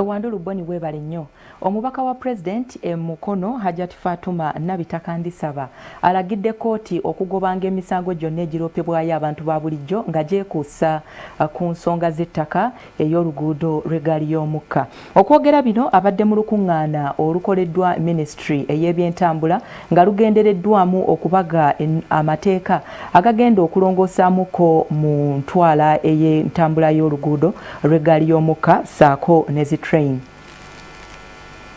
Wandulu Boni webale nnyo. Omubaka wa President Mukono Hajati Fatuma Nabitaka Ndisaba alagidde kooti okugobanga emisango gyonna egiroopebwayo abantu ba bulijjo nga gyekuusa ku nsonga z'ettaka ey'oluguudo lw'eggaali y'omukka. Okwogera bino abadde mu lukuŋŋaana olukoleddwa Ministry ey'ebyentambula nga lugendereddwamu okubaga amateeka agagenda okulongosaamuko mu ntwala ey'entambula y'oluguudo lw'eggaali y'omukka saako ne train.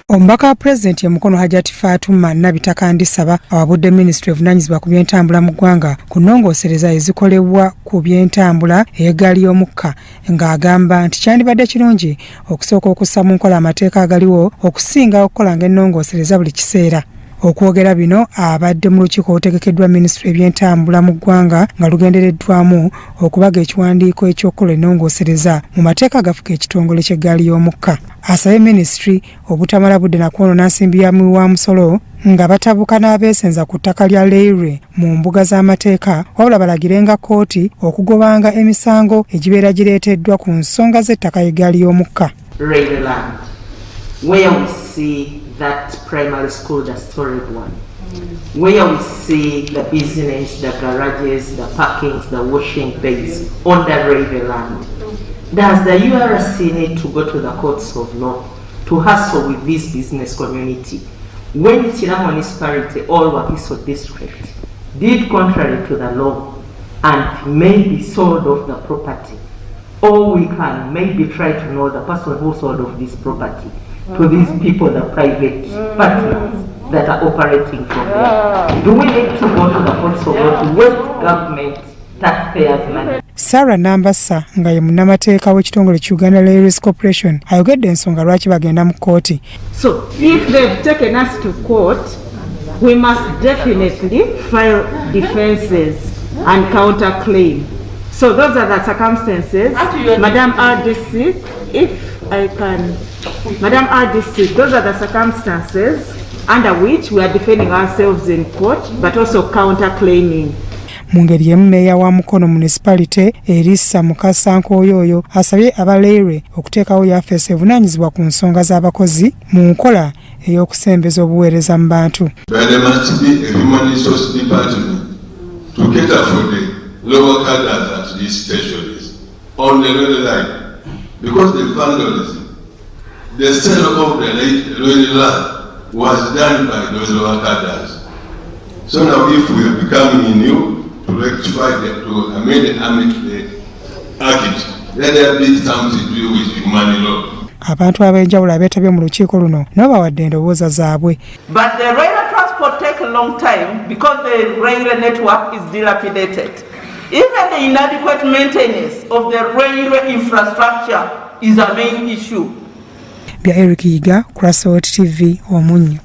Omubaka wa President Mukono Hajati Fatuma Nabitaka Ndisaba awabudde Ministry evunanyizibwa ku byentambula mu ggwanga ku nnongoosereza ezikolebwa ku byentambula ey'eggaali y'omukka ng'agamba nti kyandibadde kirungi okusooka okussa mu nkola amateeka agaliwo okusinga okukolanga ennongoosereza buli kiseera. Okwogera bino abadde mu lukiiko olutegekeddwa Ministry ebyentambula mu ggwanga nga lugendereddwamu okubaga ekiwandiiko eky'okukola ennongoosereza mu mateeka agafuga ekitongole ky'eggaali y'omukka. Asabye Ministry obutamala budde na kwonoona nsimbi ya wa musolo nga batabuka n'abeesenza ku ttaka lya Leire mu mbuga z'amateeka wabula balagirenga kooti okugobanga emisango egibeera gireeteddwa ku nsonga z'ettaka y'eggaali y'omukka. Where we see that primary school, the storage one, where we see the business, the garages, the parkings, the washing bays on the railway land. Does the URC need to go to the courts of law to hassle with this business community when Chira municipality or Wakiso district did contrary to the law and maybe sold off the property? Or we can maybe try to know the person who sold off this property to these people, the private partners that are operating from there. Do we need to go to the courts of law to waste government taxpayers' money? Sarah Nambasa nga ye munnamateeka w'ekitongole Uganda Railways Corporation ayogedde ensonga lwaki bagenda mu kkooti. So if they've taken us to court, we must definitely file defenses and counterclaim. So those are the circumstances, Madam RDC, if I can, Madam RDC, those are the circumstances under which we are defending ourselves in court, but also counterclaiming. Mu ngeri emu Meeya wa Mukono Municipality Elisa Mukasankooyoyo asabye abaleere okuteekawo yafeesi evunaanyizibwa ku nsonga z'abakozi mu nkola ey'okusembeza obuweereza mu bantu. There must be a human resource department to cater for the lower cadres at these stations on the railway line, because the vandalism, the sale of the railway line was done by those lower cadres. So now if we are becoming new to rectify to amend the act, let there be something to do with human law. Abantu ab'enjawulo abeetabye mu lukiiko luno nabo bawadde endowooza zaabwe. But the railway transport take a long time because the railway network is dilapidated. Even the inadequate maintenance of the railway infrastructure is a main issue. Bya Eric Yiga, Crossroads TV, Omunyo.